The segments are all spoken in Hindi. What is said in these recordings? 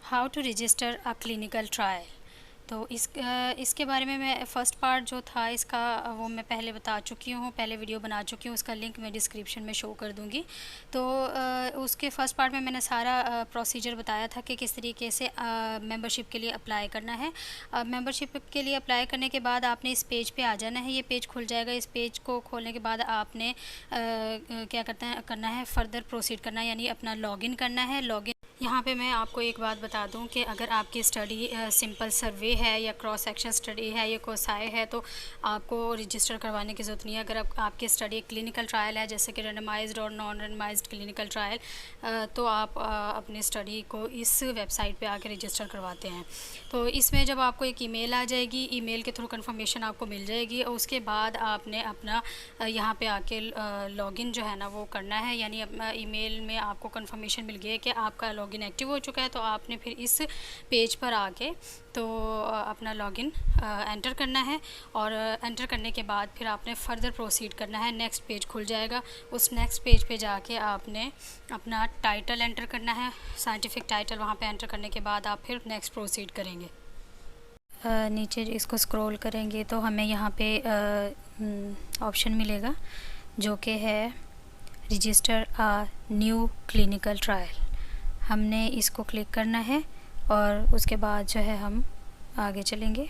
How to register a clinical trial. तो इसके बारे में मैं फ़र्स्ट पार्ट जो था इसका वो मैं पहले बता चुकी हूँ, पहले वीडियो बना चुकी हूँ, उसका लिंक मैं डिस्क्रिप्शन में शो कर दूँगी। तो उसके फ़र्स्ट पार्ट में मैंने सारा प्रोसीजर बताया था कि किस तरीके से मेंबरशिप के लिए अप्लाई करना है। मेंबरशिप के लिए अप्लाई करने के बाद आपने इस पेज पे आ जाना है, ये पेज खुल जाएगा। इस पेज को खोलने के बाद आपने क्या करना है फर्दर प्रोसीड करना है, यानी अपना लॉगिन करना है। लॉगिन यहाँ पे मैं आपको एक बात बता दूं कि अगर आपकी स्टडी सिंपल सर्वे है या क्रॉस सेक्शन स्टडी है या कोसाए है तो आपको रजिस्टर करवाने की ज़रूरत नहीं है। अगर आपकी स्टडी क्लिनिकल ट्रायल है, जैसे कि रेंडमाइज्ड और नॉन रेंडमाइज्ड क्लिनिकल ट्रायल, तो आप अपनी स्टडी को इस वेबसाइट पे आके रजिस्टर करवाते हैं। तो इसमें जब आपको एक ईमेल आ जाएगी, ईमेल के थ्रू कंफर्मेशन आपको मिल जाएगी और उसके बाद आपने अपना यहाँ पे आके लॉगिन जो है ना वो करना है। यानी अपना ईमेल में आपको कंफर्मेशन मिल गया है कि आपका लॉगिन एक्टिव हो चुका है, तो आपने फिर इस पेज पर आके तो अपना लॉगिन एंटर करना है और एंटर करने के बाद फिर आपने फ़र्दर प्रोसीड करना है। नेक्स्ट पेज खुल जाएगा, उस नेक्स्ट पेज पे जाके आपने अपना टाइटल एंटर करना है, साइंटिफिक टाइटल वहाँ पे एंटर करने के बाद आप फिर नेक्स्ट प्रोसीड करेंगे। नीचे इसको स्क्रॉल करेंगे तो हमें यहाँ पे ऑप्शन मिलेगा जो कि है register a new clinical trial. हमने इसको क्लिक करना है और उसके बाद जो है हम आगे चलेंगे।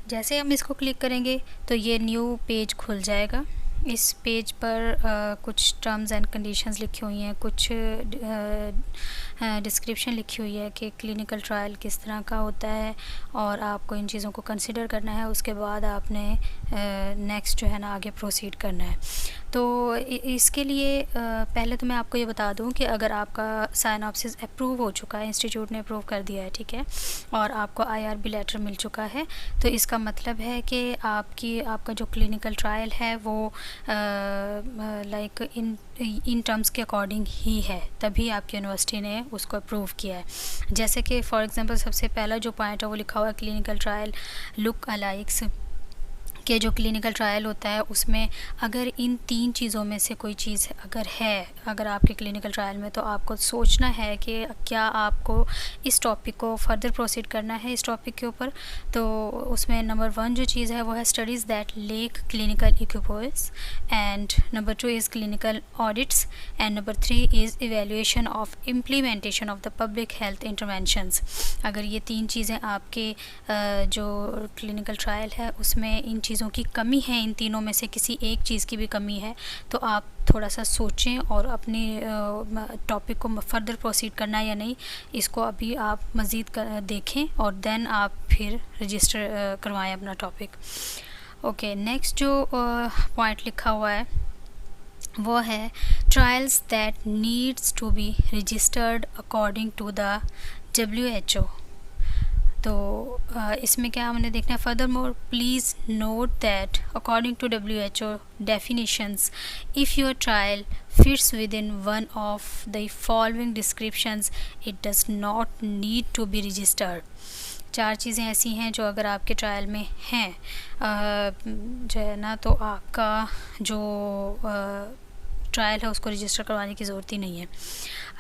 जैसे हम इसको क्लिक करेंगे तो ये न्यू पेज खुल जाएगा। इस पेज पर कुछ टर्म्स एंड कंडीशंस लिखी हुई हैं, कुछ डिस्क्रिप्शन लिखी हुई है कि क्लिनिकल ट्रायल किस तरह का होता है और आपको इन चीज़ों को कंसिडर करना है। उसके बाद आपने नेक्स्ट जो है ना आगे प्रोसीड करना है। तो इसके लिए पहले तो मैं आपको ये बता दूं कि अगर आपका साइनॉप्सिस अप्रूव हो चुका है, इंस्टीट्यूट ने अप्रूव कर दिया है, ठीक है, और आपको IRB लेटर मिल चुका है, तो इसका मतलब है कि आपका जो क्लिनिकल ट्रायल है वो लाइक इन टर्म्स के अकॉर्डिंग ही है, तभी आपकी यूनिवर्सिटी ने उसको अप्रूव किया है। जैसे कि फॉर एग्जांपल सबसे पहला जो पॉइंट है वो लिखा हुआ है क्लिनिकल ट्रायल लुक अलाइक्स के जो क्लिनिकल ट्रायल होता है उसमें अगर इन 3 चीज़ों में से कोई चीज़ अगर आपके क्लिनिकल ट्रायल में, तो आपको सोचना है कि क्या आपको इस टॉपिक को फर्दर प्रोसीड करना है इस टॉपिक के ऊपर। तो उसमें नंबर 1 जो चीज़ है वो है studies that lack clinical equipoise, and number 2 is clinical audits, and number 3 is evaluation of implementation of the public health interventions. अगर ये 3 चीज़ें आपके जो क्लिनिकल ट्रायल है उसमें इन चीज़ों की कमी है, इन तीनों में से किसी एक चीज़ की भी कमी है, तो आप थोड़ा सा सोचें और अपने टॉपिक को फर्दर प्रोसीड करना है या नहीं, इसको अभी आप मज़ीद देखें और देन आप फिर रजिस्टर करवाएं अपना टॉपिक। ओके, नेक्स्ट जो पॉइंट लिखा हुआ है वो है trials that needs to be registered according to the WHO। तो इसमें क्या हमने देखना है, further more please note that according to WHO definitions if your trial fits within one of the following descriptions it does not need to be registered। 4 चीज़ें ऐसी हैं जो अगर आपके ट्रायल में हैं जो है ना, तो आपका जो ट्रायल है उसको रजिस्टर करवाने की ज़रूरत ही नहीं है।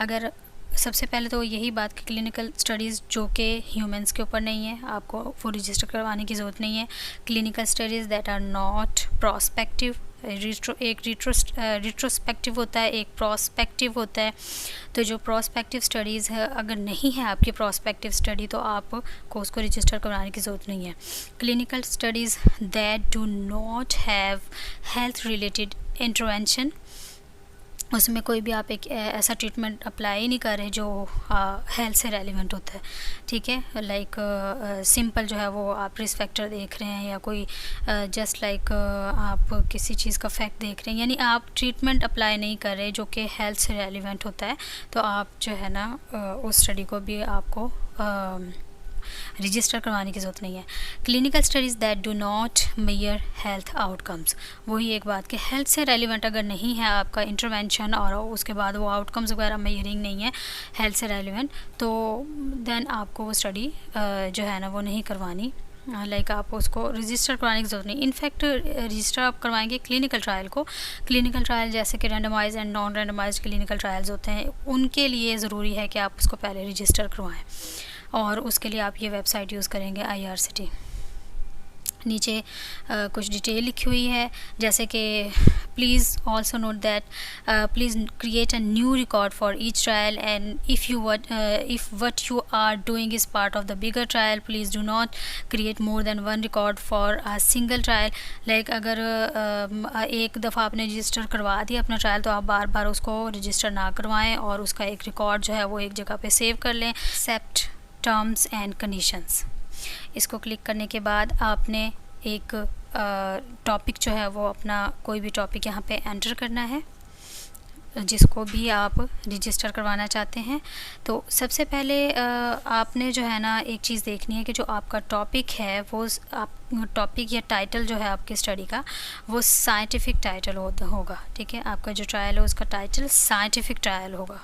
अगर सबसे पहले तो यही बात कि क्लिनिकल स्टडीज़ जो कि ह्यूमंस के ऊपर नहीं है, आपको वो रजिस्टर करवाने की ज़रूरत नहीं है। Clinical studies that are not prospective, एक रिट्रोस्पेक्टिव होता है, एक प्रोस्पेक्टिव होता है। तो जो प्रोस्पेक्टिव स्टडीज़ है, अगर नहीं है आपकी प्रोस्पेक्टिव स्टडी, तो आपको उसको रजिस्टर करवाने की ज़रूरत नहीं है। Clinical studies that do not have health related intervention, उसमें कोई भी आप एक ऐसा ट्रीटमेंट अप्लाई नहीं कर रहे जो हेल्थ से रेलिवेंट होता है, ठीक है। लाइक सिंपल जो है वो आप रिस्क फैक्टर देख रहे हैं या कोई जस्ट लाइक आप किसी चीज़ का फैक्ट देख रहे हैं, यानी आप ट्रीटमेंट अप्लाई नहीं कर रहे जो कि हेल्थ से रेलिवेंट होता है, तो आप जो है ना उस स्टडी को भी आपको रजिस्टर करवाने की ज़रूरत नहीं है। Clinical studies that do not measure health outcomes, वही एक बात कि हेल्थ से रेलिवेंट अगर नहीं है आपका इंटरवेंशन और उसके बाद वो आउटकम्स वगैरह मेजरिंग नहीं है हेल्थ से रेलिवेंट, तो देन आपको वो स्टडी जो है ना वो नहीं करवानी लाइक आप उसको रजिस्टर करवाने की ज़रूरत नहीं। इनफैक्ट रजिस्टर आप करवाएंगे क्लिनिकल ट्रायल को, क्लिनिकल ट्रायल जैसे कि randomise and non randomise clinical trials होते हैं, उनके लिए ज़रूरी है कि आप उसको पहले रजिस्टर करवाएं, और उसके लिए आप ये वेबसाइट यूज़ करेंगे IRCT। नीचे कुछ डिटेल लिखी हुई है, जैसे कि please also note that please create a new record for each trial, and if what you are doing is part of the bigger trial, please do not create more than one record for a single trial. Like अगर एक दफ़ा आपने रजिस्टर करवा दिया अपना ट्रायल, तो आप बार बार उसको रजिस्टर ना करवाएं और उसका एक रिकॉर्ड जो है वो एक जगह पे सेव कर लें। एक्सेप्ट टर्म्स एंड कंडीशंस, इसको क्लिक करने के बाद आपने एक टॉपिक जो है वो अपना कोई भी टॉपिक यहाँ पे एंटर करना है जिसको भी आप रजिस्टर करवाना चाहते हैं। तो सबसे पहले आपने जो है ना एक चीज़ देखनी है कि जो आपका टॉपिक है वो आप टॉपिक या टाइटल जो है आपकी स्टडी का वो साइंटिफिक टाइटल होगा। ठीक है, आपका जो ट्रायल है उसका टाइटल साइंटिफिक ट्रायल होगा।